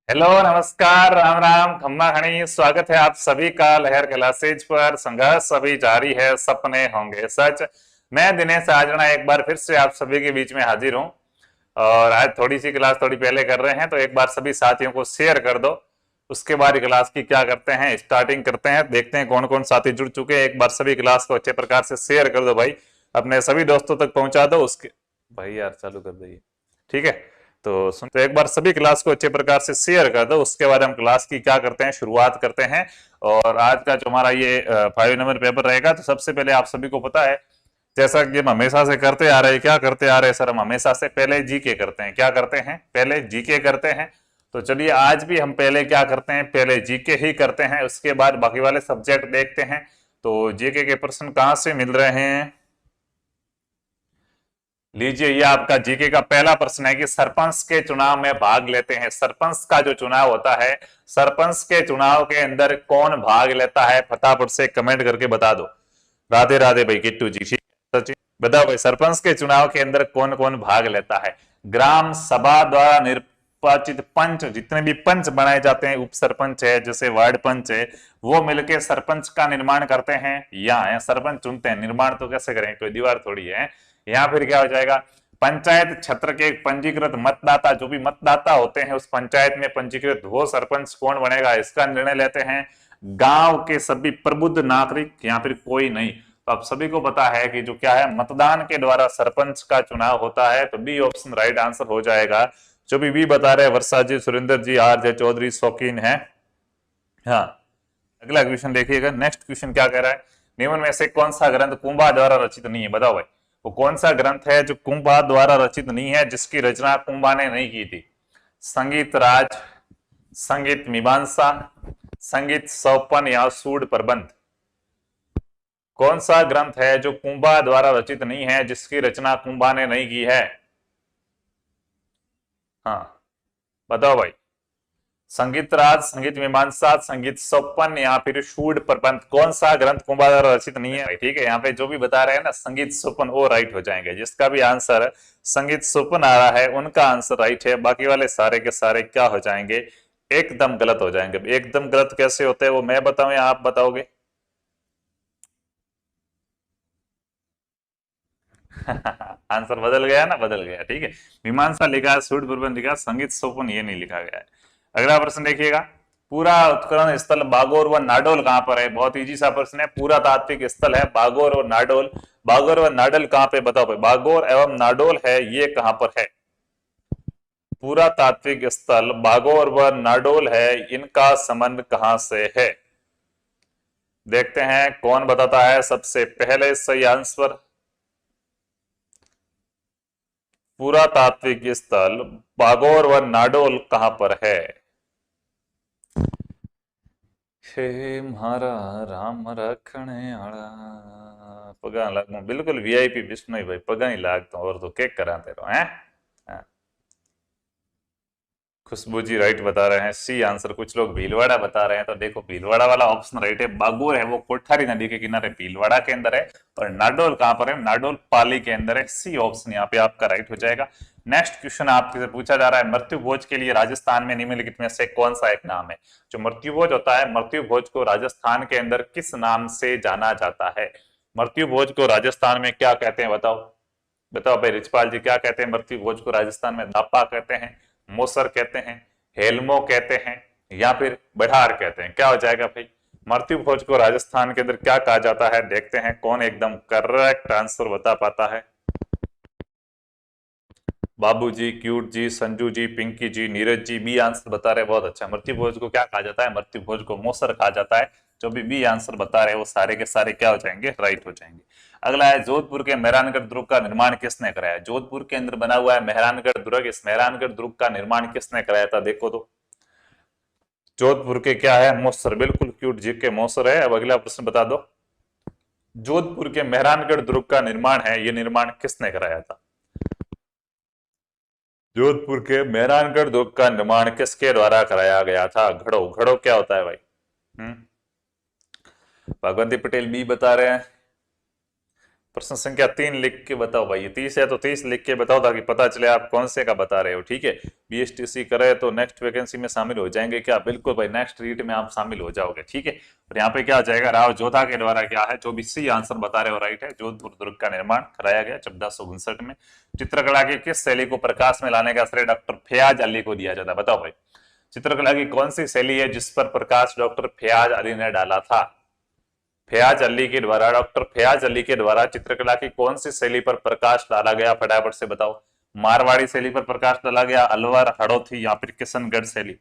Hello, नमस्कार, राम राम, खम्मा खणी। स्वागत है आप सभी का लहर क्लासेज पर। संघर्ष अभी जारी है, सपने होंगे सच। मैं दिनेश आजना एक बार फिर से आप सभी के बीच में हाजिर हूँ। और आज थोड़ी सी क्लास थोड़ी पहले कर रहे हैं, तो एक बार सभी साथियों को शेयर कर दो। उसके बाद क्लास की क्या करते हैं, स्टार्टिंग करते हैं। देखते हैं कौन कौन साथी जुड़ चुके हैं। एक बार सभी क्लास को अच्छे प्रकार से शेयर कर दो भाई, अपने सभी दोस्तों तक पहुंचा दो। उसके भाई यार चालू कर दो ये, ठीक है। तो सुनते एक बार सभी क्लास को अच्छे प्रकार से शेयर कर दो। उसके बाद हम क्लास की क्या करते हैं, शुरुआत करते हैं। और आज का जो हमारा ये 5 नंबर पेपर रहेगा, तो सबसे पहले आप सभी को पता है, जैसा कि हम हमेशा से करते आ रहे हैं, क्या करते आ रहे हैं सर, हम हमेशा से पहले जीके करते हैं। क्या करते हैं, पहले जीके करते हैं। तो चलिए आज भी हम पहले क्या करते हैं, पहले जीके ही करते हैं। उसके बाद बाकी वाले सब्जेक्ट देखते हैं। तो जीके के प्रश्न कहां से मिल रहे हैं, लीजिए। ये आपका जीके का पहला प्रश्न है कि सरपंच के चुनाव में भाग लेते हैं। सरपंच का जो चुनाव होता है, सरपंच के चुनाव के अंदर कौन भाग लेता है, फटाफट से कमेंट करके बता दो। राधे राधे भाई किट्टू जी, ठीक है सचिन, बताओ भाई, सरपंच के चुनाव के अंदर कौन कौन भाग लेता है। ग्राम सभा द्वारा निर्वाचित पंच, जितने भी पंच बनाए जाते हैं, उप सरपंच है, जैसे वार्ड पंच है, वो मिलके सरपंच का निर्माण करते हैं। या सरपंच चुनते हैं, निर्माण तो कैसे करें, कोई दीवार थोड़ी है। या फिर क्या हो जाएगा, पंचायत क्षेत्र के पंजीकृत मतदाता, जो भी मतदाता होते हैं उस पंचायत में पंजीकृत, वो सरपंच कौन बनेगा, इसका निर्णय लेते हैं। गांव के सभी प्रबुद्ध नागरिक, या फिर कोई नहीं। तो आप सभी को पता है कि जो क्या है, मतदान के द्वारा सरपंच का चुनाव होता है। तो बी ऑप्शन राइट आंसर हो जाएगा। जो भी बी बता रहे हैं, वर्षा जी, सुरेंद्र जी, आर जे चौधरी शौकीन है। हाँ, अगला क्वेश्चन देखिएगा। नेक्स्ट क्वेश्चन क्या कह रहा है, निम्न में से कौन सा ग्रंथ कुंभा द्वारा रचित नहीं है, बताओ भाई। वो कौन सा ग्रंथ है जो कुंभा द्वारा रचित नहीं है, जिसकी रचना कुंभा ने नहीं की थी। संगीत राज, संगीत मीमांसा, संगीत सौपन, या सूड प्रबंध। कौन सा ग्रंथ है जो कुंभा द्वारा रचित नहीं है, जिसकी रचना कुंभा ने नहीं की है। हाँ बताओ भाई। संगीत राज, संगीत मीमांसा, संगीत सोपन, या फिर शूड प्रबंध, कौन सा ग्रंथ कुंभा द्वारा रचित नहीं है। ठीक है, यहाँ पे जो भी बता रहे हैं ना, संगीत सोपन, वो राइट हो जाएंगे। जिसका भी आंसर संगीत सोपन आ रहा है, उनका आंसर राइट है। बाकी वाले सारे के सारे क्या हो जाएंगे, एकदम गलत हो जाएंगे। एकदम गलत कैसे होते हैं, वो मैं बताऊं या आप बताओगे? आंसर बदल गया ना, बदल गया, ठीक है। मीमांसा लिखा है, सूड प्रबंध लिखा है, संगीत सोपन ये नहीं लिखा गया है। अगला प्रश्न देखिएगा, पूरा उत्खनन स्थल बागोर व नाडोल कहां पर है। बहुत इजी सा प्रश्न है। पूरा तात्विक स्थल है बागोर और नाडोल। बागोर व नाडोल कहां पे, बताओ भाई। बागोर एवं नाडोल है, ये कहां पर है। पूरा तात्विक स्थल बागोर व नाडोल है, इनका संबंध कहां से है। देखते हैं कौन बताता है सबसे पहले सही आंसर। पुरातात्विक स्थल बागोर व नाडोल कहां पर है। हे म्हारा राम रखने आला, पगा लागू बिल्कुल वीआईपी विष्णु भाई, पगा ही लागता और तो केक कराते रहो हैं। खुशबू जी राइट बता रहे हैं, सी आंसर। कुछ लोग भीलवाड़ा बता रहे हैं, तो देखो भीलवाड़ा वाला ऑप्शन राइट है। बागोर है वो कोठारी नदी के किनारे भीलवाड़ा के अंदर है। और नाडोल कहां पर है, नाडोल पाली के अंदर है। सी ऑप्शन यहाँ पे आपका राइट हो जाएगा। नेक्स्ट क्वेश्चन आपसे पूछा जा रहा है, मृत्यु भोज के लिए राजस्थान में निम्नलिखित में से कौन सा एक नाम है। जो मृत्यु भोज होता है, मृत्यु भोज को राजस्थान के अंदर किस नाम से जाना जाता है। मृत्यु भोज को राजस्थान में क्या कहते हैं, बताओ। बताओ भाई रिचपाल जी, क्या कहते हैं मृत्यु भोज को राजस्थान में। दापा कहते हैं, मोसर कहते हैं, हेलमो कहते हैं, या फिर बढ़ार कहते हैं। क्या हो जाएगा भाई, मृत्यु भोज को राजस्थान के अंदर क्या कहा जाता है। देखते हैं कौन एकदम करेक्ट आंसर बता पाता है। बाबू जी, क्यूट जी, संजू जी, पिंकी जी, नीरज जी बी आंसर बता रहे, बहुत अच्छा। मृत्यु भोज को क्या कहा जाता है, मृत्यु भोज को मोसर कहा जाता है। जो भी बी आंसर बता रहे हैं वो सारे के सारे क्या हो जाएंगे, राइट हो जाएंगे। अगला है, जोधपुर के मेहरानगढ़ दुर्ग का निर्माण किसने कराया। जोधपुर के अंदर बना हुआ है मेहरानगढ़ दुर्ग, इस मेहरानगढ़ दुर्ग का निर्माण किसने कराया था, देखो तो। जोधपुर के क्या है, मोसर, बिल्कुल क्यूट जी के मोसर है। अब अगला प्रश्न बता दो, जोधपुर के मेहरानगढ़ दुर्ग का निर्माण है, ये निर्माण किसने कराया था। जोधपुर के मेहरानगढ़ दुर्ग का निर्माण किसके द्वारा कराया गया था। घड़ो, घड़ो क्या होता है भाई। भगवंती पटेल बी बता रहे हैं। प्रश्न संख्या 3 लिख के बताओ भाई, 30 है तो 30 लिख के बताओ ताकि पता चले आप कौन से का बता रहे हो। ठीक है, बीएसटीसी करे तो नेक्स्ट वैकेंसी में शामिल हो जाएंगे क्या? बिल्कुल भाई, नेक्स्ट रीट में आप शामिल हो जाओगे। ठीक है, और यहाँ पे क्या हो जाएगा, राव जोधा के द्वारा क्या है, जो भी सी आंसर बता रहे हो राइट है, जोधपुर दुर्ग का निर्माण कराया गया 1459 में। चित्रकला की किस शैली को प्रकाश में लाने का श्रेय डॉक्टर फयाज अली को दिया जाता है? बताओ भाई, चित्रकला की कौन सी शैली है जिस पर प्रकाश डॉक्टर फयाज अली ने डाला था? फयाज अली के द्वारा, डॉक्टर फयाज अली के द्वारा चित्रकला की कौन सी शैली पर प्रकाश डाला गया? फटाफट से बताओ। मारवाड़ी शैली पर प्रकाश डाला गया, अलवर, हड़ौती या फिर किशनगढ़ शैली?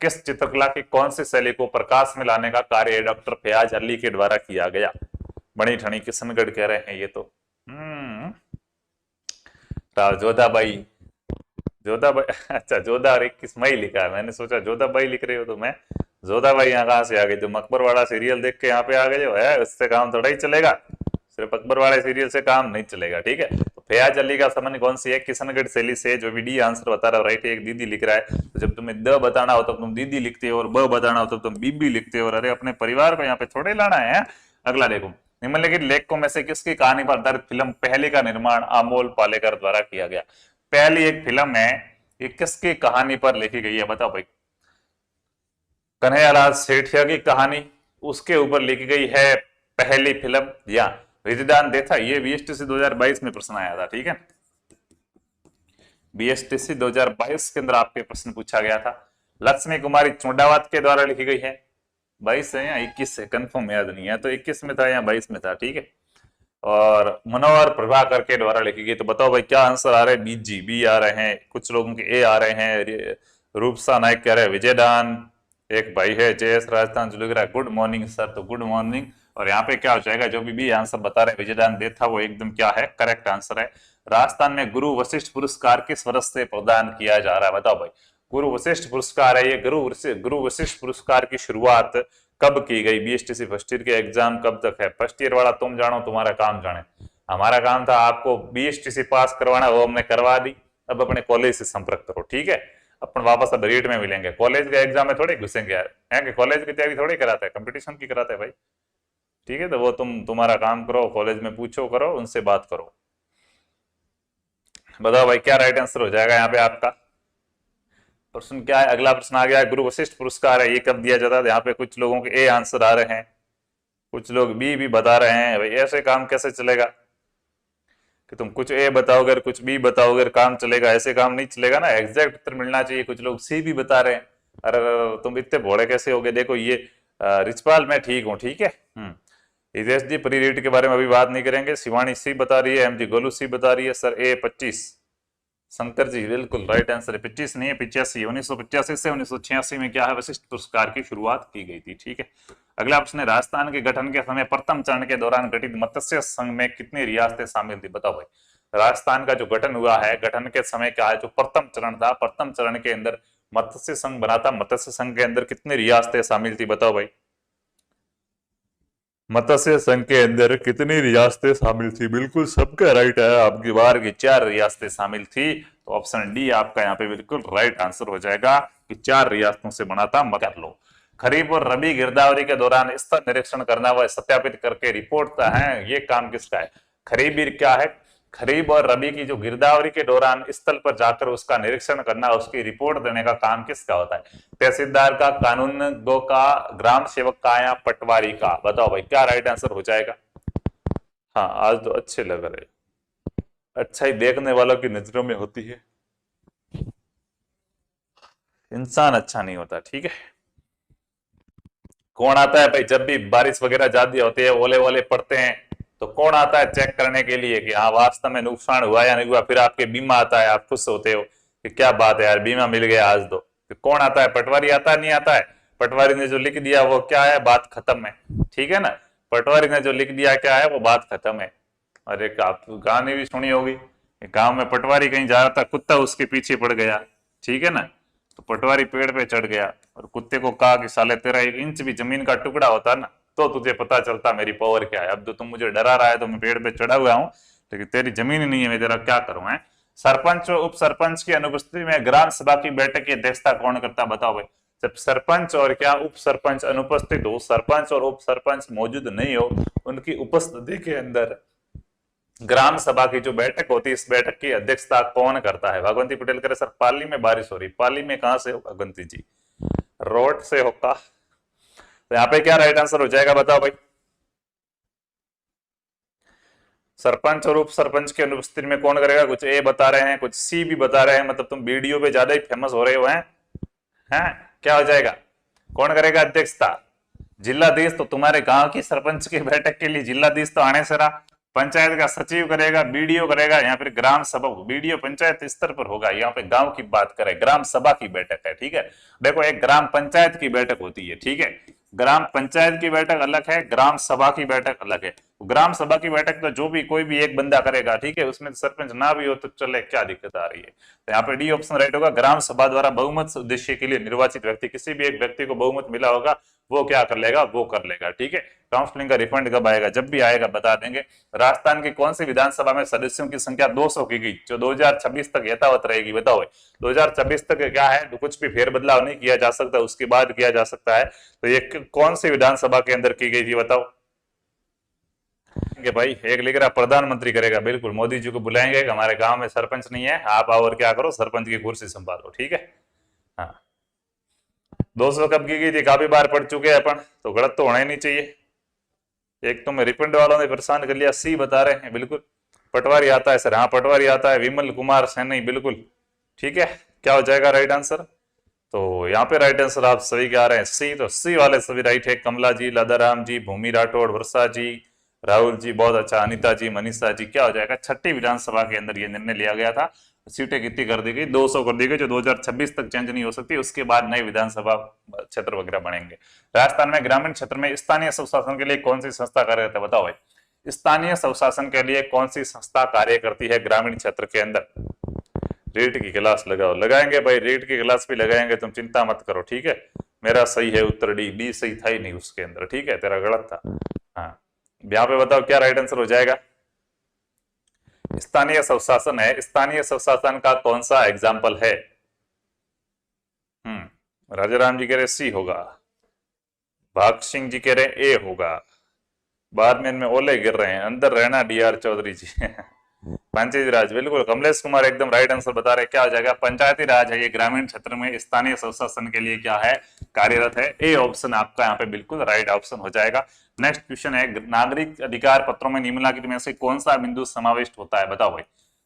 किस चित्रकला की कौन सी शैली को प्रकाश में लाने का कार्य डॉक्टर फयाज अली के द्वारा किया गया? बड़ी ठणी किशनगढ़ कह रहे हैं ये तो। जोधाबाई, जोधाबाई अच्छा, जोधा और 21 मई लिखा है, मैंने सोचा जोधाबाई लिख रहे हो तो मैं जोधाबाई यहाँ कहाँ से आ गई? जो अकबर वाला सीरियल देख के यहाँ पे आ गए जो है, उससे काम थोड़ा ही चलेगा, सिर्फ अकबर वाले सीरियल से काम नहीं चलेगा। ठीक है, तो फयाज अली का संबंध कौन सी है? किशनगढ़ शैली से। जो भी डी आंसर बता रहा हो राइट, एक दीदी लिख रहा है, तो जब तुम्हें द बताना हो तो तुम दीदी लिखते हो, और ब बताना हो तो तुम बीबी लिखते हो। और अरे अपने परिवार को यहाँ पे थोड़े लाना है। अगला देखो, निम्नलिखित लेखकों में से किसकी कहानी पर आधारित फिल्म पहले का निर्माण अमोल पालेकर द्वारा किया गया? पहली एक फिल्म है, ये किसकी कहानी पर लिखी गई है? बताओ भाई। कन्हैयालाल सेठिया की कहानी, उसके ऊपर लिखी गई है पहली फिल्म, या विजयदान देथा? ये बीएसटीसी 2022 में प्रश्न आया था। ठीक है, बीएसटीसी 2022 के अंदर आपके प्रश्न पूछा गया था। लक्ष्मी कुमारी चुंडावत के द्वारा लिखी गई है। 22 है या 21 है, कंफर्म याद नहीं है, तो 21 में था या 22 में था। ठीक है, और मनोहर प्रभाकर के द्वारा लिखी गई। तो बताओ भाई क्या आंसर आ रहे हैं? बीजी बी आ रहे हैं, कुछ लोगों के ए आ रहे हैं। रूपसा नायक कह रहे हैं विजयदान, एक भाई है जयस राजस्थान जो लिख रहा है गुड मॉर्निंग सर, तो गुड मॉर्निंग। और यहाँ पे क्या हो जाएगा, जो भी आंसर बता रहे हैं विजयदान देथा, वो एकदम क्या है, करेक्ट आंसर है। राजस्थान में गुरु वशिष्ठ पुरस्कार किस वर्ष से प्रदान किया जा रहा है? बताओ भाई, गुरु वशिष्ठ पुरस्कार है ये, गुरु वशिष्ठ पुरस्कार की शुरुआत कब की गई? बीएसटीसी फर्स्ट ईयर के एग्जाम कब तक है? फर्स्ट ईयर वाला तुम जानो, तुम्हारा काम जाने। हमारा काम था आपको बीएसटीसी पास करवाना, वो हमने करवा दी। अब अपने कॉलेज से संपर्क करो। ठीक है, अपन वापस अब रेट में मिलेंगे। कॉलेज के एग्जाम में थोड़े घुसेंगे यार, है कि कॉलेज की तैयारी थोड़ी कराता है, कंपटीशन की कराता है भाई। ठीक है, तो वो तुम्हारा काम करो, कॉलेज में पूछो करो, उनसे बात करो। बताओ भाई क्या राइट आंसर हो जाएगा यहाँ पे आपका? प्रश्न क्या है? अगला प्रश्न आ गया है, गुरु वशिष्ठ पुरस्कार है, ये कब दिया जाता है? यहाँ पे कुछ लोगों के ए आंसर आ रहे हैं, कुछ लोग बी भी बता रहे हैं। भाई ऐसे काम कैसे चलेगा कि तुम कुछ ए बताओगे कुछ बी बताओगे काम चलेगा? ऐसे काम नहीं चलेगा ना, एग्जैक्ट उत्तर मिलना चाहिए। कुछ लोग सी भी बता रहे हैं। अरे तुम इतने भोड़े कैसे हो गए? देखो ये रिचपाल मैं ठीक हूँ। ठीक है, हितेश जी प्री रीड के बारे में अभी बात नहीं करेंगे। शिवानी सी बता रही है, एमजी गोलू सी बता रही है, सर ए 25। शंकर जी बिल्कुल राइट आंसर है, 25 नहीं है 85। 1985 से 1986 में क्या है, वशिष्ठ पुरस्कार की शुरुआत की गई थी। ठीक है, अगला प्रश्न है, राजस्थान के गठन के समय प्रथम चरण के दौरान गठित मत्स्य संघ में कितनी रियासतें शामिल थी? बताओ भाई, राजस्थान का जो गठन हुआ है, गठन के समय क्या है, जो प्रथम चरण था, प्रथम चरण के अंदर मत्स्य संघ बना था। मत्स्य संघ के अंदर कितनी रियासतें शामिल थी? बताओ भाई, मत्स्य संघ के अंदर कितनी रियासतें शामिल थी? बिल्कुल सबका राइट है, आपकी बार की 4 रियासतें शामिल थी। तो ऑप्शन डी आपका यहाँ पे बिल्कुल राइट आंसर हो जाएगा कि 4 रियासतों से बना था। मगर लो, खरीफ और रबी गिरदावरी के दौरान स्तर निरीक्षण करना व सत्यापित करके रिपोर्ट है, ये काम किसका है? खरीफ क्या है? खरीफ और रबी की जो गिरदावरी के दौरान स्थल पर जाकर उसका निरीक्षण करना, उसकी रिपोर्ट देने का काम किसका होता है? तहसीलदार का, कानून गो का, ग्राम सेवक का या पटवारी का? बताओ भाई क्या राइट आंसर हो जाएगा? हाँ आज तो अच्छे लग रहे, अच्छा ही देखने वालों की नजरों में होती है, इंसान अच्छा नहीं होता। ठीक है, कौन आता है भाई जब भी बारिश वगैरह ज्यादा होती है, ओले ओले पड़ते हैं, तो कौन आता है चेक करने के लिए कि हाँ वास्तव में नुकसान हुआ या नहीं हुआ? फिर आपके बीमा आता है, आप खुश होते हो कि क्या बात है यार, बीमा मिल गया आज तो। फिर कौन आता है? पटवारी आता है, नहीं आता है? पटवारी ने जो लिख दिया वो क्या है, बात खत्म है। ठीक है ना, पटवारी ने जो लिख दिया क्या है, वो बात खत्म है। और एक आप गाने भी सुनी होगी, गांव में पटवारी कहीं जा रहा था, कुत्ता उसके पीछे पड़ गया। ठीक है ना, तो पटवारी पेड़ पे चढ़ गया और कुत्ते को कहा कि साले तेरा 1 इंच भी जमीन का टुकड़ा होता ना, तो तुझे पता चलता मेरी पावर क्या है। अब तो तुम मुझे डरा रहा है, तो मैं पेड़ पे चढ़ा हुआ हूँ, लेकिन तेरी जमीन ही नहीं है, मैं तेरा क्या करूं? है सरपंच और उप सरपंच की अनुपस्थिति में ग्राम सभा की बैठक की अध्यक्षता कौन करता? बताओ भाई, जब सरपंच और क्या उप सरपंच अनुपस्थित हो, सरपंच और उप सरपंच मौजूद नहीं हो, उनकी उपस्थिति के अंदर ग्राम सभा की जो बैठक होती है, इस बैठक की अध्यक्षता कौन करता है? भगवंती पटेल करे सर। पाली में बारिश हो रही, पाली में कहां से हो भगवंती जी? रोड से होगा। तो यहाँ पे क्या राइट आंसर हो जाएगा बताओ भाई? सरपंच और उप सरपंच की अनुपस्थिति में कौन करेगा? कुछ ए बता रहे हैं, कुछ सी भी बता रहे हैं, मतलब तुम वीडियो पे ज्यादा ही फेमस हो रहे हो हैं? क्या हो जाएगा? कौन करेगा अध्यक्षता? जिलाधीश। तो तुम्हारे गांव की सरपंच की बैठक के लिए जिलाधीश तो आने से रहा। पंचायत का सचिव करेगा, बीडीओ करेगा, यहाँ पर ग्राम सभा, बीडीओ पंचायत स्तर पर होगा। यहाँ पे गांव की बात करें, ग्राम सभा की बैठक है, ठीक है। देखो, एक ग्राम पंचायत की बैठक होती है, ठीक है। ग्राम पंचायत की बैठक अलग है, ग्राम सभा की बैठक अलग है। ग्राम सभा की बैठक तो जो भी कोई भी एक बंदा करेगा, ठीक है, उसमें सरपंच ना भी हो तो चले, क्या दिक्कत आ रही है? तो यहाँ पे डी ऑप्शन राइट होगा। ग्राम सभा द्वारा बहुमत उद्देश्य के लिए निर्वाचित व्यक्ति, किसी भी एक व्यक्ति को बहुमत मिला होगा, वो क्या कर लेगा? वो कर लेगा, ठीक है। काउंसलिंग का रिफंड कब आएगा? जब भी आएगा बता देंगे। राजस्थान की कौन सी विधानसभा में सदस्यों की संख्या 200 की गई, जो 2026 तक यथावत रहेगी? बताओ 2026 तक क्या है, कुछ भी फेरबदलाव नहीं किया जा सकता, उसके बाद किया जा सकता है। तो ये कौन सी विधानसभा के अंदर की गई थी बताओ? भाई एक लिख रहा प्रधानमंत्री करेगा, बिल्कुल मोदी जी को बुलाएंगे, हमारे गांव में सरपंच नहीं है, आप आओ और क्या करो, सरपंच की कुर्सी संभालो, ठीक है। हाँ, 200 कब की गई थी? काफी बार पढ़ चुके हैं अपन, तो गलत तो होना ही नहीं चाहिए। एक तो मैं रिपिंड वालों ने परेशान कर लिया, सी बता रहे हैं, बिल्कुल पटवारी आता है सर। हाँ, पटवारी आता है, विमल कुमार सैनी, बिल्कुल ठीक है। क्या हो जाएगा राइट आंसर? तो यहाँ पे राइट आंसर आप सभी क्या आ रहे हैं? सी। तो सी वाले सभी राइट है। कमला जी, लादाराम जी, भूमि राठौड़, वर्षा जी, राहुल जी, बहुत अच्छा, अनिता जी, मनीषा जी। क्या हो जाएगा? छठी विधानसभा के अंदर ये निर्णय लिया गया था। सीटें कितनी कर दी गई? 200 कर दी गई, जो 2026 तक चेंज नहीं हो सकती, उसके बाद नए विधानसभा क्षेत्र वगैरह बनेंगे। राजस्थान में ग्रामीण क्षेत्र में स्थानीय स्वशासन के लिए कौन सी संस्था कार्यरत है? बताओ भाई, स्थानीय स्वशासन के लिए कौन सी संस्था कार्य करती है ग्रामीण क्षेत्र के अंदर? रीट की क्लास लगाओ। लगाएंगे भाई, रीट की क्लास भी लगाएंगे, तुम चिंता मत करो, ठीक है। मेरा सही है उत्तर डी। बी सही था ही नहीं उसके अंदर, ठीक है, तेरा गलत था। हाँ, यहाँ पे बताओ क्या राइट आंसर हो जाएगा? स्थानीय स्वशासन है। स्थानीय स्वशासन का कौन सा एग्जाम्पल है? राजाराम जी कह रहे सी होगा, भाग सिंह जी कह रहे ए होगा, बाद में इनमें ओले गिर रहे हैं, अंदर रहना डी आर चौधरी जी। पंचायती राज, बिल्कुल कमलेश कुमार एकदम राइट आंसर बता रहे। क्या हो जाएगा? पंचायती राज है, ये ग्रामीण क्षेत्र में स्थानीय स्वशासन के लिए क्या है? कार्यरत है। ए ऑप्शन आपका यहाँ पे बिल्कुल राइट ऑप्शन हो जाएगा। नेक्स्ट क्वेश्चन है, नागरिक अधिकार पत्रों में निम्नलिखित में से कौन सा बिंदु समाविष्ट होता है? बताओ भाई,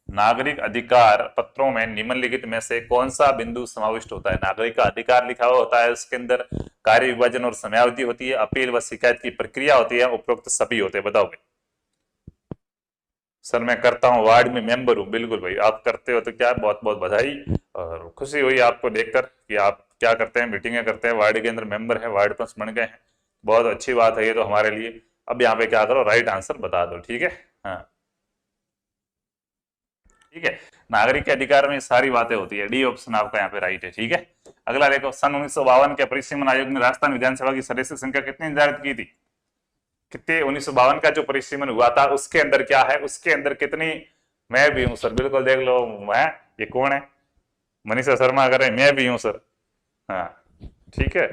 नागरिक अधिकार पत्रों में निम्नलिखित में से कौन सा बिंदु समाविष्ट होता है? नागरिक का अधिकार लिखा हुआ होता है, उसके अंदर कार्य विभाजन और समयावधि होती है, अपील व शिकायत की प्रक्रिया होती है, उपरोक्त सभी होते हैं। बताओ भाई। सर मैं करता हूँ, वार्ड में मेंबर हूँ। बिल्कुल भाई, आप करते हो तो क्या, बहुत बहुत बधाई और खुशी हुई आपको देखकर कि आप क्या करते हैं, मीटिंगें करते हैं, वार्ड के अंदर मेंबर है, वार्ड पंच बन गए हैं, बहुत अच्छी बात है ये तो हमारे लिए। अब यहाँ पे क्या करो, राइट आंसर बता दो, ठीक है। हाँ ठीक है, नागरिक के अधिकार में सारी बातें होती है। डी ऑप्शन आपका यहाँ पे राइट है, ठीक है। अगला देखो, सन 1952 के परिसीमन आयोग ने राजस्थान विधानसभा की सदस्य संख्या कितनी निर्धारित की थी? कितने? 1952 का जो परिसीमन हुआ था उसके अंदर क्या है, उसके अंदर कितनी? मैं भी हूं सर, बिल्कुल देख लो। मैं, ये कौन है? मनीषा शर्मा कर रहे हैं, मैं भी हूं सर। हाँ ठीक है,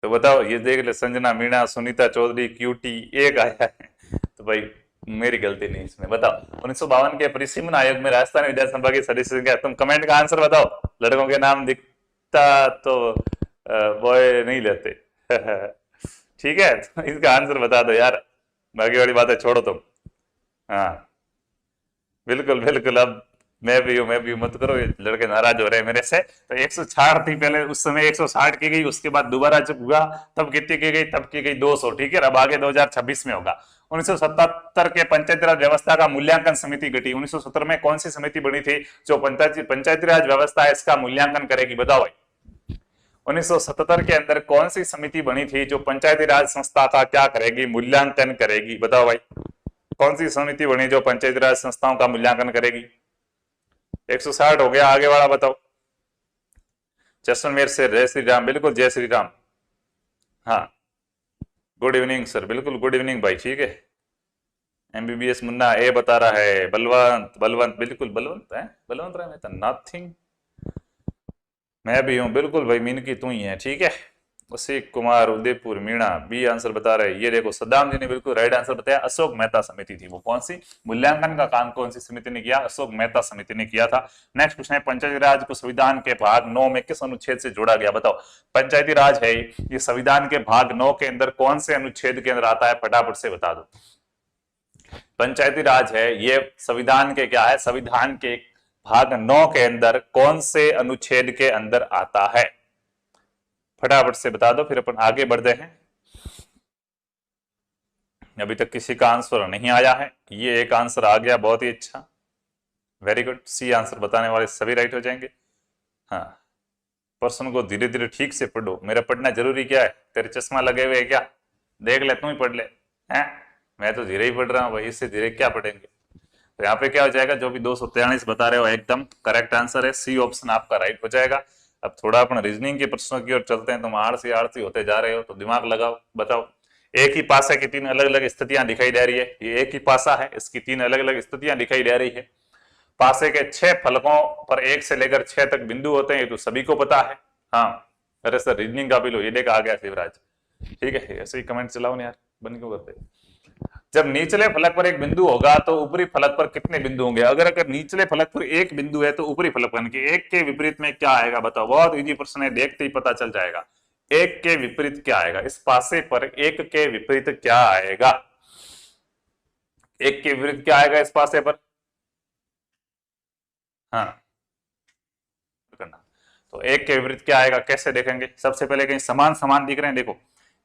तो बताओ, ये देख ले, संजना मीणा, सुनीता चौधरी, क्यूटी एक आया है। तो भाई मेरी गलती नहीं इसमें। बताओ, 1952 के परिसीमन आयोग में राजस्थान विधानसभा की सदस्य संख्या, तुम कमेंट का आंसर बताओ। लड़कों के नाम दिखता तो बॉय नहीं लेते। ठीक है, तो इसका आंसर बता दो यार, बाकी वाली बातें छोड़ो तुम। हाँ बिल्कुल बिल्कुल, अब मैं भी हूँ मत करो, ये लड़के नाराज हो रहे हैं मेरे से। तो 160 थी पहले, उस समय 160 की गई, उसके बाद दोबारा जब हुआ तब कितनी की गई? तब की गई 200, ठीक है। अब आगे 2026 में होगा। 1977 के पंचायती राज व्यवस्था का मूल्यांकन समिति गठी। 1970 में कौन सी समिति बनी थी जो पंचायती राज व्यवस्था है इसका मूल्यांकन करेगी? बताओ भाई, 1977 के अंदर कौन सी समिति बनी थी जो पंचायती राज संस्था का क्या करेगी? मूल्यांकन करेगी। बताओ भाई, कौन सी समिति बनी जो पंचायती राज संस्थाओं का मूल्यांकन करेगी? 160 हो गया, आगे वाला बताओ। जैसलमेर से जय श्री राम, बिल्कुल जय श्री राम। हाँ गुड इवनिंग सर, बिल्कुल गुड इवनिंग भाई, ठीक है। एमबीबीएस मुन्ना ए बता रहा है, बलवंत बिल्कुल बलवंत है, बलवंत राय नथिंग। मैं भी हूं बिल्कुल भाई, मीनकी तू ही है, ठीक है। असिक कुमार उदयपुर मीणा बी आंसर बता रहे हैं। ये देखो सद्दाम जी ने बिल्कुल राइट आंसर बताया, अशोक मेहता समिति थी वो। कौन सी मूल्यांकन का काम कौन सी समिति ने किया? अशोक मेहता समिति ने किया था। नेक्स्ट क्वेश्चन है पंचायती राज को संविधान के भाग 9 में किस अनुच्छेद से जोड़ा गया? बताओ। पंचायती राज है ये संविधान के भाग 9 के अंदर कौन से अनुच्छेद के अंदर आता है? फटाफट से बता दो। पंचायती राज है ये संविधान के क्या है? संविधान के भाग 9 के अंदर कौन से अनुच्छेद के अंदर आता है? फटाफट से बता दो, फिर अपन आगे बढ़ते हैं। अभी तक किसी का आंसर नहीं आया है, ये एक आंसर आ गया, बहुत ही अच्छा, वेरी गुड। सी आंसर बताने वाले सभी राइट हो जाएंगे। हाँ, प्रश्न को धीरे धीरे ठीक से पढ़ो। मेरा पढ़ना जरूरी क्या है? तेरे चश्मा लगे हुए है क्या? देख ले, तू ही पढ़ ले। हैं, मैं तो धीरे ही पढ़ रहा हूँ भाई, इससे धीरे क्या पढ़ेंगे? तो यहाँ पे क्या हो जाएगा? जो भी 243 बता रहे हो एकदम करेक्ट आंसर है, सी ऑप्शन आपका राइट हो जाएगा। अब थोड़ा अपन रीजनिंग के प्रश्नों की ओर चलते हैं। तुम आलसी होते जा रहे हो तो दिमाग लगाओ। बताओ, एक ही पासा की 3 अलग अलग स्थितियां दिखाई दे रही है। ये एक ही पासा है, इसकी 3 अलग अलग स्थितियां दिखाई दे रही है। पासे के 6 फलकों पर 1 से लेकर 6 तक बिंदु होते हैं, ये तो सभी को पता है। हाँ, अरे सर रीजनिंग का भी लो, ये देख आ गया शिवराज। ठीक है, ऐसे ही कमेंट चलाओ ना यार, बंद क्यों करते? जब निचले फलक पर एक बिंदु होगा तो ऊपरी फलक पर कितने बिंदु होंगे? अगर निचले फलक पर एक बिंदु है तो ऊपरी फलक पर एक के विपरीत में क्या आएगा? बताओ, बहुत इजी प्रश्न है, देखते ही पता चल जाएगा। एक के विपरीत क्या आएगा? इस पासे पर एक के विपरीत क्या आएगा? एक के विपरीत क्या आएगा इस पासे पर? हाँ, करना तो एक के विपरीत क्या आएगा, कैसे देखेंगे? सबसे पहले कहीं समान समान दिख रहे हैं, देखो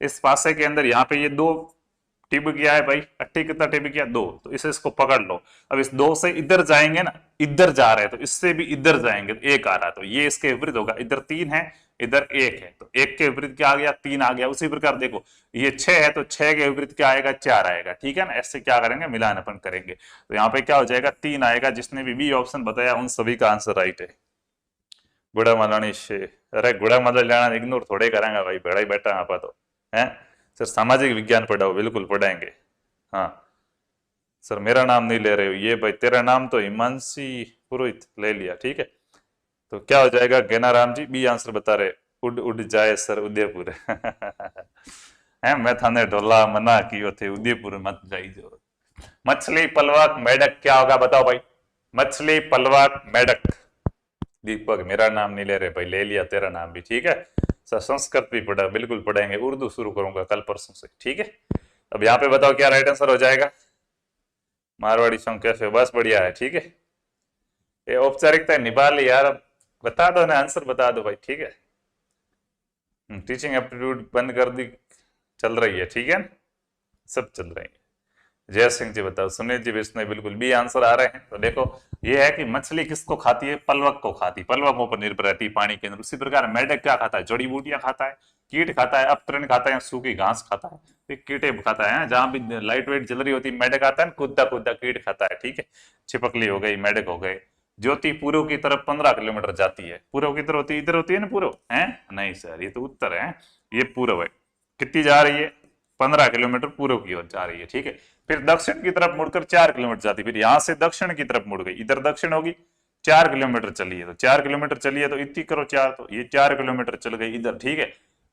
इस पासे के अंदर यहाँ पे ये 2 टिब किया है भाई, अट्ठी कितना टिब किया? 2, तो इसे इसको पकड़ लो। अब इस 2 से इधर जाएंगे ना, इधर जा रहे हैं तो इससे भी इधर जाएंगे तो 1 आ रहा है, तो ये इसके विपरीत होगा। इधर 3 है, इधर 1 है, तो 1 के विपरीत क्या आ गया? 3 आ गया। उसी प्रकार देखो ये 6 है तो 6 के विपरीत क्या आएगा? 4 आएगा। ठीक है ना, ऐसे क्या करेंगे? मिलान अपन करेंगे, तो यहाँ पे क्या हो जाएगा? 3 आएगा। जिसने भी बी ऑप्शन बताया उन सभी का आंसर राइट है। गुड़ा मलानी से, अरे गुड़ा मदल जाना इग्नोर थोड़े करांगा भाई, बड़ा ही बैठा आप तो है सर। सामाजिक विज्ञान पढ़ाओ, बिल्कुल पढ़ाएंगे। हाँ सर, मेरा नाम नहीं ले रहे हो ये भाई, तेरा नाम तो हिमांशी पुरोहित ले लिया। ठीक है, तो क्या हो जाएगा? गेनाराम जी बी आंसर बता रहे, उड़ उड़ जाए सर उदयपुर। है, मैं थाने ढोला मना कियो थे, उदयपुर मत जाइए। मछली पलवक मेढक क्या होगा? बताओ भाई, मछली पलवक मेढक। दीपक मेरा नाम नहीं ले रहे भाई, ले लिया तेरा नाम भी। ठीक है सर, संस्कृत भी पढ़ा, बिल्कुल पढ़ाएंगे, उर्दू शुरू करूंगा कल परसों से। ठीक है, अब यहाँ पे बताओ क्या राइट आंसर हो जाएगा? मारवाड़ी सॉन्ग कैसे? बस बढ़िया है। ठीक है, ये औपचारिकता निभा ली यार, अब बता दो ना, आंसर बता दो भाई। ठीक है, टीचिंग एप्टीट्यूड बंद कर दी, चल रही है। ठीक है, सब चल रही है। जय सिंह जी बताओ, सुनील जी विष्णु बिल्कुल बी आंसर आ रहे हैं। तो देखो ये है कि मछली किसको खाती है? पलवक को खाती है, पलवकों पर निर्भर रहती है पानी के अंदर। उसी प्रकार मेढक क्या खाता है? जड़ी बूटियां खाता है, कीट खाता है, अपतरण खाता है, सूखी घास खाता है, कीटे खाता है। जहां भी लाइट वेट जल रही होती है मेढक आता है, कूदता कूदता कीट खाता है। ठीक है, छिपकली हो गई, मेढक हो गए। ज्योति पूर्व की तरफ 15 किलोमीटर जाती है। पूर्व की तरफ होती है, इधर होती है ना पूर्व, है नहीं सर, ये तो उत्तर है, ये पूर्व है। कितनी जा रही है? 15 किलोमीटर पूर्व की ओर जा रही है। ठीक है, फिर दक्षिण की तरफ मुड़कर 4 किलोमीटर जाती, फिर यहां से दक्षिण की तरफ मुड़ गई, इधर दक्षिण होगी, 4 किलोमीटर चलिए, तो 4 किलोमीटर चलिए तो इतनी करो 4, तो ये 4 किलोमीटर चल गई इधर। ठीक है,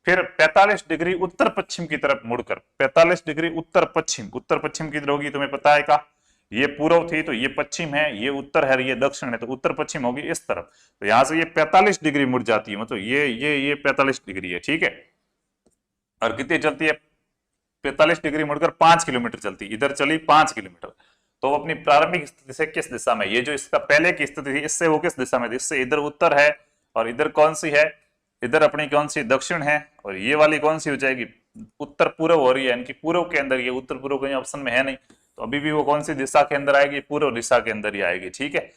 फिर 45 डिग्री उत्तर पश्चिम की तरफ मुड़कर, 45 डिग्री उत्तर पश्चिम किधर होगी तुम्हें पता है का? ये पूर्व थी तो ये पश्चिम है, ये उत्तर है, ये दक्षिण है, तो उत्तर पश्चिम होगी इस तरफ। तो यहां से ये 45 डिग्री मुड़ जाती है, मतलब ये 45 डिग्री है। ठीक है, और कितनी चलती है? 45 डिग्री मुड़कर 5 किलोमीटर चलती, इधर चली 5 किलोमीटर। तो अपनी प्रारंभिक स्थिति से किस दिशा में? ये जो इसका पहले की स्थिति थी, इससे वो किस दिशा में थी? इससे इधर उत्तर है, और इधर कौन सी है? इधर अपनी कौन सी? दक्षिण है। और ये वाली कौन सी हो जाएगी? उत्तर पूर्व हो रही है, इनकी पूर्व के अंदर, ये उत्तर पूर्व कहीं ऑप्शन में है नहीं, तो अभी भी वो कौन सी दिशा के अंदर आएगी? पूर्व दिशा के अंदर ही आएगी। ठीक है,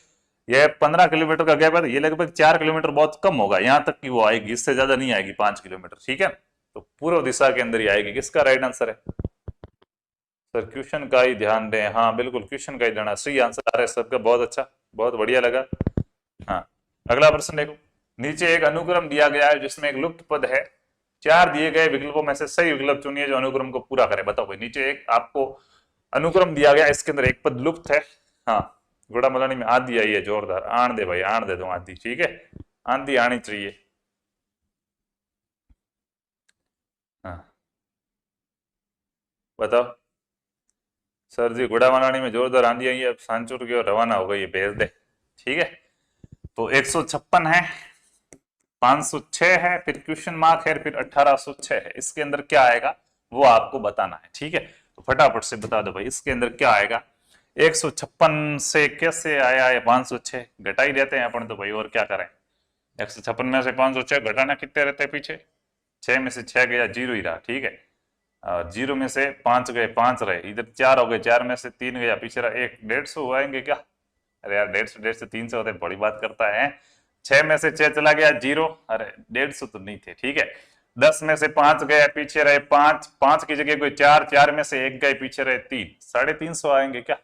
यह 15 किलोमीटर का गैप है, ये लगभग 4 किलोमीटर बहुत कम होगा, यहां तक की वो आएगी, इससे ज्यादा नहीं आएगी 5 किलोमीटर। ठीक है, तो पूर्व दिशा के अंदर ही आएगी। किसका राइट आंसर है सर? क्वेश्चन का ही ध्यान दें। हाँ बिल्कुल, क्वेश्चन का ही ध्यान, सही आंसर आ रहा है सबका, बहुत अच्छा, बहुत बढ़िया लगा। हाँ, अगला प्रश्न देखो, नीचे एक अनुक्रम दिया गया है जिसमें एक लुप्त पद है, 4 दिए गए विकल्पों में से सही विकल्प चुनिए जो अनुक्रम को पूरा करे। बताओ भाई, नीचे एक आपको अनुक्रम दिया गया, इसके अंदर एक पद लुप्त है। हाँ, घोड़ा मलानी में आंधी आई है जोरदार, आण दे भाई, आण दे दो आंधी। ठीक है, आंधी आनी चाहिए। बताओ। सर जी गुड़ावानी में जोरदार आंधी आई है, अब सांचौर की ओर रवाना हो गई है, भेज दे। ठीक है, तो 156 है, 506 है, फिर क्वेश्चन मार्क है, फिर 1806 है। इसके अंदर क्या आएगा वो आपको बताना है। ठीक है, तो फटाफट से बता दो भाई इसके अंदर क्या आएगा। 156 से कैसे आया है 506? घटा ही देते हैं अपन तो भाई, और क्या करें। 156 में से 506 घटाना कितने रहते हैं पीछे? 6 में से 6 गया, 0 ही रहा। ठीक है, 0 में से 5 गए, 5 रहे, इधर 4 हो गए, 4 में से 3 गया, पीछे रहा 1, 150 हुआएंगे क्या? अरे यार 150 300 होते, बड़ी बात करता है। 6 में से 6 चला गया 0, अरे 150 तो नहीं थे। ठीक है, 10 में से 5 गए, पीछे रहे 5, 5 की जगह कोई 4, 4 में से 1 गए, पीछे रहे 3, 350 आएंगे क्या?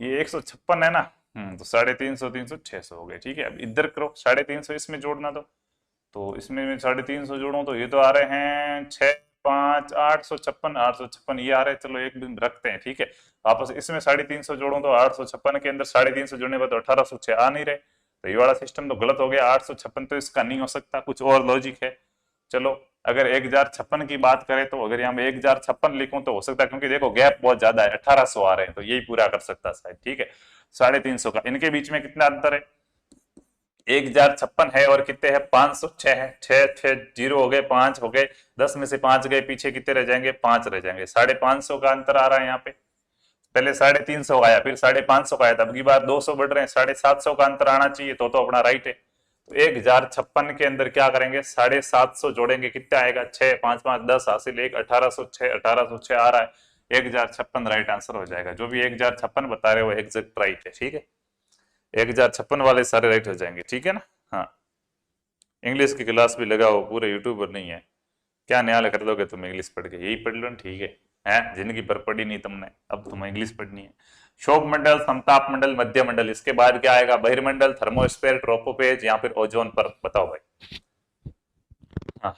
ये 156 है ना, तो 350, 300, 600 हो गए। ठीक है, अब इधर करो 350 इसमें जोड़ना, तो इसमें मैं 350 जोड़ू तो ये तो आ रहे हैं 6, 5, 856, 856 ये आ रहे हैं। चलो एक दिन रखते हैं। ठीक है, वापस इसमें 350 जोड़ू तो 856 के अंदर 350 जोड़ने पर तो 1806 आ नहीं रहे, तो ये वाला सिस्टम तो गलत हो गया। 856 तो इसका नहीं हो सकता, कुछ और लॉजिक है। चलो अगर 1056 की बात करें तो अगर यहाँ 1056 लिखूं तो हो सकता है, क्योंकि देखो गैप बहुत ज्यादा है, 1800 आ रहे हैं, तो यही पूरा कर सकता शायद। ठीक है, 350 का इनके बीच में कितना अंतर है? 1056 है और कितने है 506 है, 6 6 0 हो गए, 5 हो गए, 10 में से 5 गए, पीछे कितने रह जाएंगे? 5 रह जाएंगे। 550 का अंतर आ रहा है यहाँ पे। पहले 350 आया, फिर 550 का आया था, अब की बार 200 बढ़ रहे हैं, 750 का अंतर आना चाहिए, तो अपना राइट है। तो 1056 के अंदर क्या करेंगे? 750 जोड़ेंगे, कितना आएगा? 6, 5 5 10 हासिल 1, 1806, 1806 आ रहा है। 1056 राइट आंसर हो जाएगा। जो भी 1056 बता रहे हो एग्जैक्ट राइट है। ठीक है, 1056 वाले सारे राइट हो जाएंगे। ठीक है ना? हाँ, इंग्लिश की क्लास भी लगाओ, पूरे यूट्यूबर नहीं है। क्या न्याय कर दोगे तुम इंग्लिश पढ़ के? यही पढ़ लो ना। ठीक है, हैं जिंदगी पर पढ़ी नहीं तुमने, अब तुम्हें इंग्लिश पढ़नी है। शोक मंडल, समताप मंडल, मध्य मंडल, इसके बाद क्या आएगा? बहिर्मंडल, थर्मोस्फेयर, ट्रोपोपेज, या फिर ओजोन परत। बताओ भाई। हाँ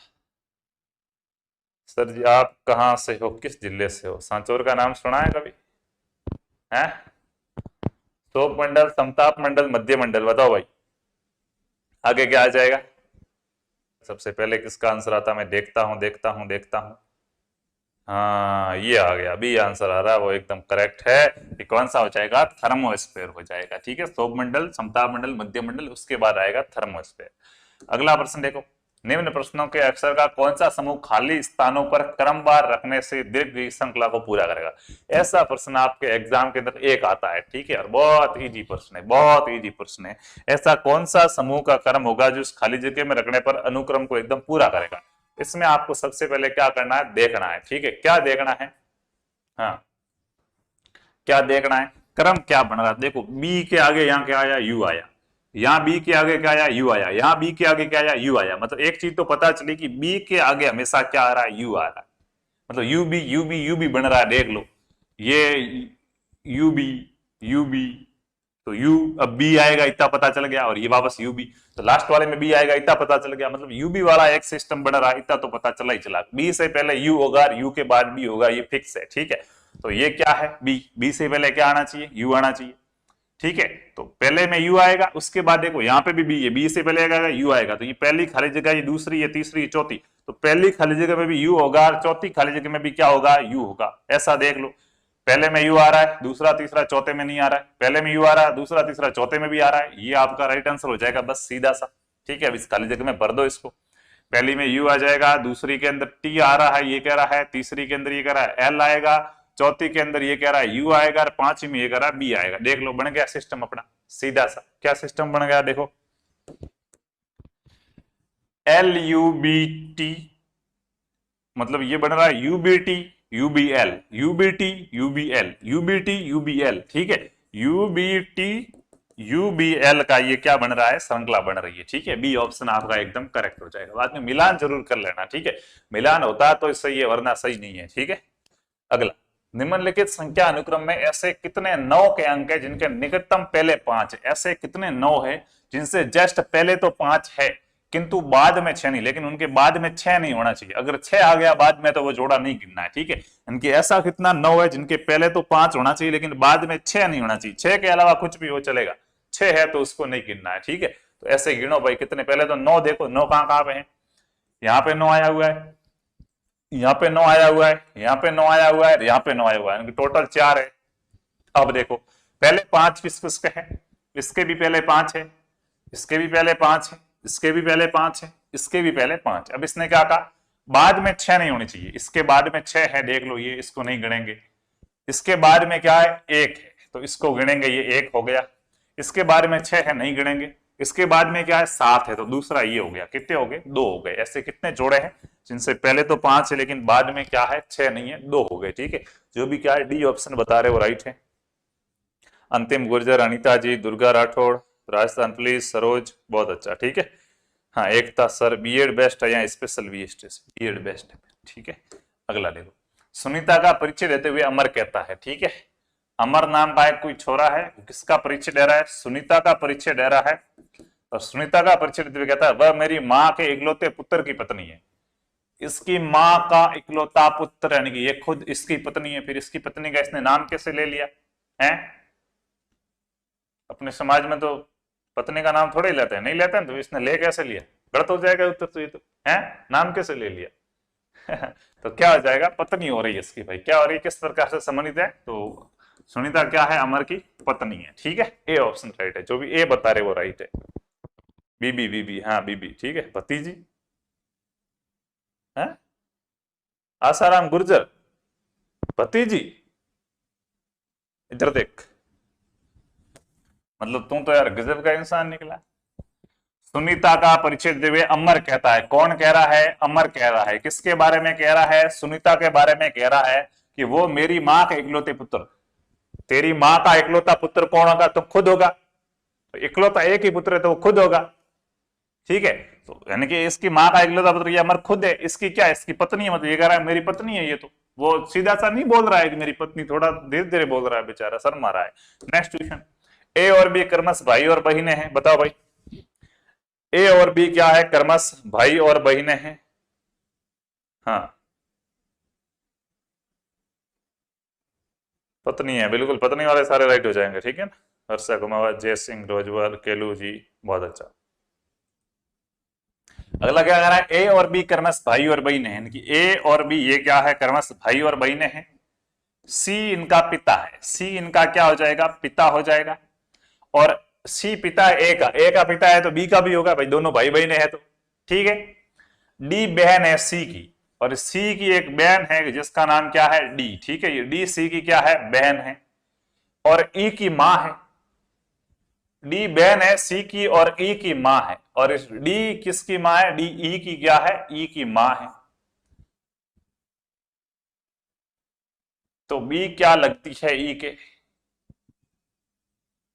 सर जी, आप कहाँ से हो, किस जिले से हो? सांचौर का नाम सुना है कभी? है? शोक मंडल, समताप मंडल, मध्य मंडल, बताओ भाई आगे क्या आ जाएगा? सबसे पहले किसका आंसर आता? मैं देखता हूं देखता हूं देखता हूं। हाँ ये आ गया, अभी आंसर आ रहा है, वो एकदम करेक्ट है। ये कौन सा हो जाएगा? थर्मोस्फेयर हो जाएगा। ठीक है, सौर मंडल, समताप मंडल, मध्य मंडल, उसके बाद आएगा थर्मोस्फेयर। अगला प्रश्न देखो, निम्न प्रश्नों के अक्षर का कौन सा समूह खाली स्थानों पर क्रमवार रखने से दीर्घ की श्रृंखला को पूरा करेगा? ऐसा प्रश्न आपके एग्जाम के अंदर एक आता है। ठीक है, और बहुत इजी प्रश्न है, बहुत इजी प्रश्न है। ऐसा कौन सा समूह का क्रम होगा जो उस खाली जगह में रखने पर अनुक्रम को एकदम पूरा करेगा? इसमें आपको सबसे पहले क्या करना है? देखना है। ठीक है, क्या देखना है? हाँ, क्या देखना है? क्रम क्या बन रहा है। देखो बी के आगे यहाँ क्या आया? यू आया। यहाँ बी के आगे क्या आया? यू आया। यहाँ बी के आगे क्या आया? यू आया। मतलब एक चीज तो पता चली कि बी के आगे हमेशा क्या आ रहा है? यू आ रहा है। मतलब U B U B U B बन रहा है। देख लो ये यू बी यू बी, तो यू अब बी आएगा इतना पता चल गया, और ये वापस यू बी, तो लास्ट वाले में बी आएगा इतना पता चल गया। मतलब यू बी वाला एक सिस्टम बन रहा है, इतना तो पता चला ही चला। बी से पहले यू होगा, यू के बाद बी होगा, ये फिक्स है। ठीक है, तो ये क्या है? बी। बी से पहले क्या आना चाहिए? यू आना चाहिए। ठीक है, तो पहले में यू आएगा, उसके बाद देखो यहाँ पे भी बी है, बी से पहले आएगा यू आएगा, तो ये पहली खाली जगह, ये दूसरी, ये तीसरी, ये चौथी, तो पहली खाली जगह में भी यू होगा और चौथी खाली जगह में भी क्या होगा? यू होगा। ऐसा देख लो, पहले में यू आ रहा है, दूसरा तीसरा चौथे में नहीं आ रहा है, पहले में यू आ रहा है, दूसरा तीसरा चौथे में भी आ रहा है, ये आपका राइट आंसर हो जाएगा, बस सीधा सा। ठीक है, अब इस खाली जगह में भर दो इसको। पहली में यू आ जाएगा, दूसरी के अंदर टी आ रहा है, ये कह रहा है, तीसरी के अंदर ये कह रहा है एल आएगा, चौथी के अंदर ये कह रहा है यू आएगा, और पांचवी में ये कह रहा है बी आएगा। देख लो बन गया सिस्टम अपना सीधा सा। क्या सिस्टम बन गया? देखो एल यू बी टी, मतलब ये बन रहा है UBT UBL, UBT UBL, UBT UBL. ठीक है, यूबीटी यूबीएल का ये क्या बन रहा है? श्रृंखला बन रही है। ठीक है, बी ऑप्शन आपका एकदम करेक्ट हो जाएगा। बाद में मिलान जरूर कर लेना। ठीक है, मिलान होता है तो सही है, वरना सही नहीं है। ठीक है, अगला, निम्नलिखित संख्या अनुक्रम में ऐसे कितने 9 के अंक है जिनके निकटतम पहले 5 है? ऐसे कितने 9 है जिनसे जस्ट पहले तो 5 है किंतु बाद में 6 नहीं, लेकिन उनके बाद में 6 नहीं होना चाहिए। अगर 6 आ गया बाद में तो वो जोड़ा नहीं गिनना है। ठीक है, इनकी ऐसा कितना 9 है जिनके पहले तो 5 होना चाहिए लेकिन बाद में 6 नहीं होना चाहिए। 6 के अलावा कुछ भी हो चलेगा, 6 है तो उसको नहीं गिनना है। ठीक है, तो ऐसे गिनो भाई कितने। पहले तो 9 देखो, 9 कहां कहां पे है? यहाँ पे 9 आया हुआ है, यहाँ पे 9 आया हुआ है, यहाँ पे 9 आया हुआ है, यहाँ पे 9 आया हुआ है, टोटल 4 है। अब देखो पहले 5 किस किसके है, इसके भी पहले 5 है, इसके भी पहले 5 है, इसके भी पहले 5 है, इसके भी पहले 5। अब इसने क्या कहा, बाद में 6 नहीं होनी चाहिए, इसके बाद में 6 है, देख लो ये, इसको नहीं गिनेंगे। इसके बाद में क्या है, 1 है, तो इसको गिनेंगे, ये 1 हो गया। इसके बाद में 6 है, नहीं गिनेंगे। इसके बाद में क्या है, 7 है, तो दूसरा ये हो गया। कितने हो गए, 2 हो गए। ऐसे कितने जोड़े हैं, जिनसे पहले तो 5 है लेकिन बाद में क्या है, 6 नहीं है, 2 हो गए। ठीक है, जो भी क्या है, डी ऑप्शन बता रहे वो राइट है। अंतिम गुर्जर, अनिता जी, दुर्गा राठौड़, राजस्थान पुलिस, सरोज, बहुत अच्छा। ठीक है, हाँ एकता सर, बीएड बेस्ट है या स्पेशल बीएड, बीएड बेस्ट है। ठीक है, अगला देखो, सुनीता का परिचय देते हुए अमर कहता है। ठीक है, अमर नाम का एक कोई छोरा है, किसका परिचय दे रहा है, सुनीता का परिचय दे रहा है। और सुनीता का परिचय देते हुए कहता है, वह मेरी माँ के इकलौते पुत्र की पत्नी है। इसकी माँ का इकलौता पुत्र, यानी कि ये खुद इसकी पत्नी है, फिर इसकी पत्नी का इसने नाम कैसे ले लिया है। अपने समाज में तो पत्नी का नाम थोड़े ही लेते हैं, नहीं लेते हैं, तो इसने ले कैसे लिया, गलत हो जाएगा उत्तर। तो ये तो है, नाम कैसे ले लिया तो क्या हो जाएगा, पत्नी हो रही है इसकी। भाई क्या हो रही है, किस प्रकार से संबंधित है, तो सुनीता क्या है, अमर की पत्नी है। ठीक है, ए ऑप्शन राइट है, जो भी ए बता रहे वो राइट है। बीबी, बीबी, हाँ बीबी, ठीक है, भतीजी है, आसाराम गुर्जर, भतीजी, इधर देख, मतलब तू तो यार गजब का इंसान निकला। सुनीता का परिचय देते हुए अमर कहता है, कौन कह रहा है, अमर कह रहा है। किसके बारे में कह रहा है, सुनीता के बारे में कह रहा है कि वो मेरी माँ का इकलौते पुत्र। तेरी माँ का इकलौता पुत्र कौन होगा, तो खुद होगा। तो इकलौता एक ही पुत्र है तो वो खुद होगा। ठीक है, तो यानी कि इसकी माँ का इकलौता पुत्र ये अमर खुद है। इसकी क्या है, इसकी पत्नी है, मतलब ये कह रहा है मेरी पत्नी है ये। तो वो सीधा सा नहीं बोल रहा है कि मेरी पत्नी, थोड़ा धीरे धीरे बोल रहा है, बेचारा शर्मा रहा है। नेक्स्ट क्वेश्चन, ए और बी क्रमश भाई और बहनें हैं, बताओ भाई ए और बी क्या है, क्रमश भाई और बहनें हैं। हाँ पत्नी है, बिल्कुल पत्नी वाले सारे राइट हो जाएंगे। ठीक है ना, हर्षा कुमावत, जय सिंह, रोजवाल, केलू जी, बहुत अच्छा। अगला क्या कह रहा है, ए और बी क्रमश भाई और बहनें हैं, कि ए और बी ये क्या है, क्रमश भाई और बहनें हैं। सी इनका पिता है, सी इनका क्या हो जाएगा, पिता हो जाएगा। और सी पिता है ए का पिता है, तो बी का भी होगा भाई, दोनों भाई बहनें हैं तो। ठीक है, डी बहन है सी की, और सी की एक बहन है जिसका नाम क्या है, डी। ठीक है, ये डी सी की क्या है, बहन है। और ई की मां है, डी बहन है सी की और ई की मां है। और इस डी किसकी मां है, डी ई की क्या है, ई की मां है। तो बी क्या लगती है ई के,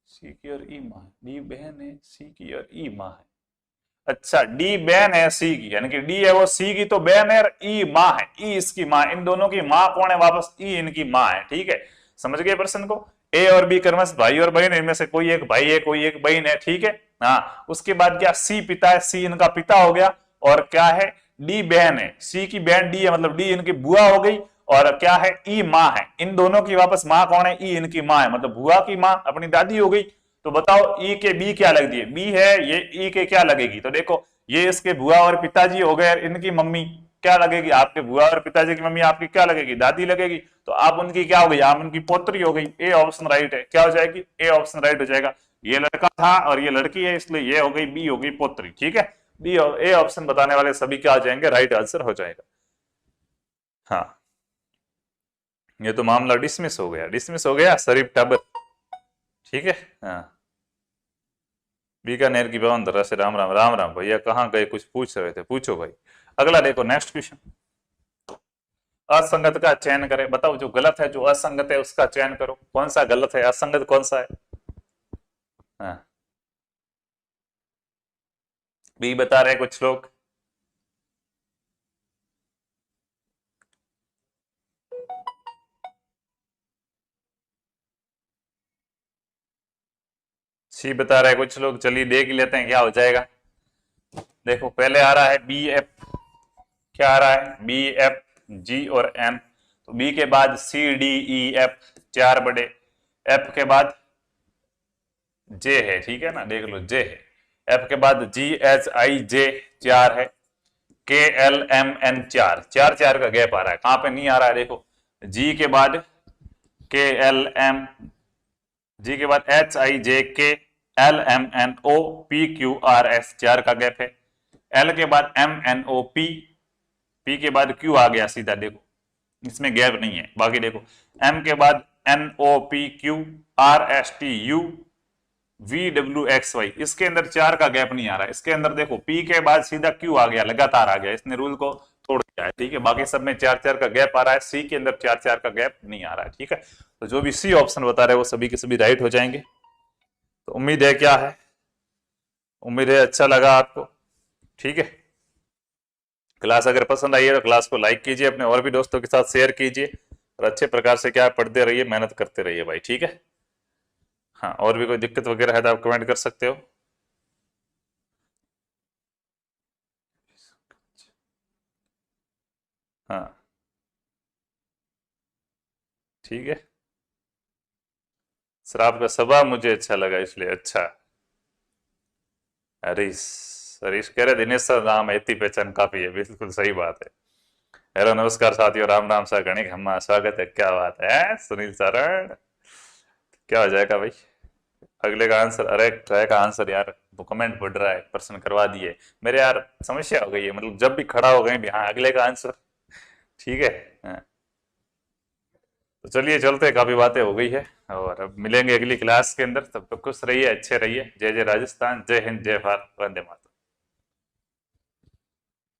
सी की और ई मां, डी बहन है सी की और ई मां है। अच्छा, डी बहन है सी की, यानी कि डी है वो सी की तो बहन है, और ई मां है, ई इसकी मां। इन दोनों की मां कौन है, वापस ई इनकी मां है। ठीक है, समझ गए प्रश्न को। ए और बी क्रमश भाई और बहन, इनमें से कोई एक भाई है, कोई एक बहन है। ठीक है, हाँ उसके बाद क्या, सी पिता है, सी इनका पिता हो गया। और क्या है, डी बहन है, सी की बहन डी है, मतलब डी इनकी बुआ हो गई। और क्या है, ई मां है, इन दोनों की वापस मां कौन है, ई इनकी मां है, मतलब बुआ की मां अपनी दादी हो गई। तो बताओ ई के बी क्या लगती है, बी है ये, ई के क्या लगेगी, तो देखो ये इसके बुआ और पिताजी हो गए, इनकी मम्मी क्या लगेगी, आपके बुआ और पिताजी की मम्मी आपकी क्या लगेगी, दादी लगेगी। तो आप उनकी क्या हो गई, आप उनकी पोत्री हो गई। ए ऑप्शन राइट है, क्या हो जाएगी, ए ऑप्शन राइट हो जाएगा। ये लड़का था और ये लड़की है, इसलिए ये हो गई, बी हो गई पोत्री। ठीक है, बी ए ऑप्शन बताने वाले सभी क्या आ जाएंगे, राइट आंसर हो जाएगा। हाँ ये तो मामला डिसमिस हो गया, डिसमिस हो गया शरीफ टाबर। ठीक है, हाँ बीकानेर की भवन धरा से राम राम, राम राम भैया, कहाँ गए, कुछ पूछ रहे थे, पूछो भाई। अगला देखो नेक्स्ट क्वेश्चन, असंगत का चयन करें। बताओ जो गलत है, जो असंगत है उसका चयन करो, कौन सा गलत है, असंगत कौन सा है। हाँ बी बता रहे कुछ लोग, सी बता रहे कुछ लोग। चलिए देख लेते हैं क्या हो जाएगा। देखो पहले आ रहा है बी एफ, क्या आ रहा है, बी एफ जी और एन। तो बी के बाद सी डी ई एफ, 4 बड़े। एफ के बाद जे है, ठीक है ना, देख लो जे है। एफ के बाद जी एच आई जे 4 है। KLMN 4 4 4 का गैप आ रहा है, कहां पे नहीं आ रहा है देखो, जी के बाद KLM, जी के बाद HIJK LMNO PQRS 4 का गैप है, L के बाद MNOP, P के बाद Q आ गया सीधा, देखो इसमें गैप नहीं है। बाकी देखो M के बाद NOPQ RSTU VWXY, इसके अंदर 4 का गैप नहीं आ रहा है। इसके अंदर देखो P के बाद सीधा Q आ गया, लगातार आ गया, इसने रूल को तोड़ दिया है। ठीक है, बाकी सब में 4 4 का गैप आ रहा है, C के अंदर 4 4 का गैप नहीं आ रहा है। ठीक है, तो जो भी C ऑप्शन बता रहे हैं वो सभी के सभी राइट हो जाएंगे। तो उम्मीद है, क्या है, उम्मीद है अच्छा लगा आपको। ठीक है, क्लास अगर पसंद आई है तो क्लास को लाइक कीजिए, अपने और भी दोस्तों के साथ शेयर कीजिए, और अच्छे प्रकार से क्या पढ़ते रहिए, मेहनत करते रहिए भाई। ठीक है, हाँ, और भी कोई दिक्कत वगैरह है तो आप कमेंट कर सकते हो। हाँ ठीक है, सर आपका स्वभाव मुझे अच्छा लगा इसलिए। अच्छा, हरीश, हरीश कह रहे दिनेश सर नाम इतनी पहचान काफी है, बिल्कुल सही बात है। हेलो नमस्कार साथियों, राम राम सर, गणिक हम स्वागत है। क्या बात है सुनील सर, क्या हो जाएगा भाई अगले का आंसर? अरे ट्राई का आंसर यार, वो कमेंट बढ़ रहा है, प्रश्न करवा दिए मेरे यार, समस्या हो गई है, मतलब जब भी खड़ा हो गए भी हाँ अगले का आंसर। ठीक है, हाँ। तो चलिए चलते हैं, काफी बातें हो गई है, और अब मिलेंगे अगली क्लास के अंदर। तब तक खुश रहिए, अच्छे रहिए। जय जय राजस्थान, जय हिंद, जय भारत, वंदे मातरम।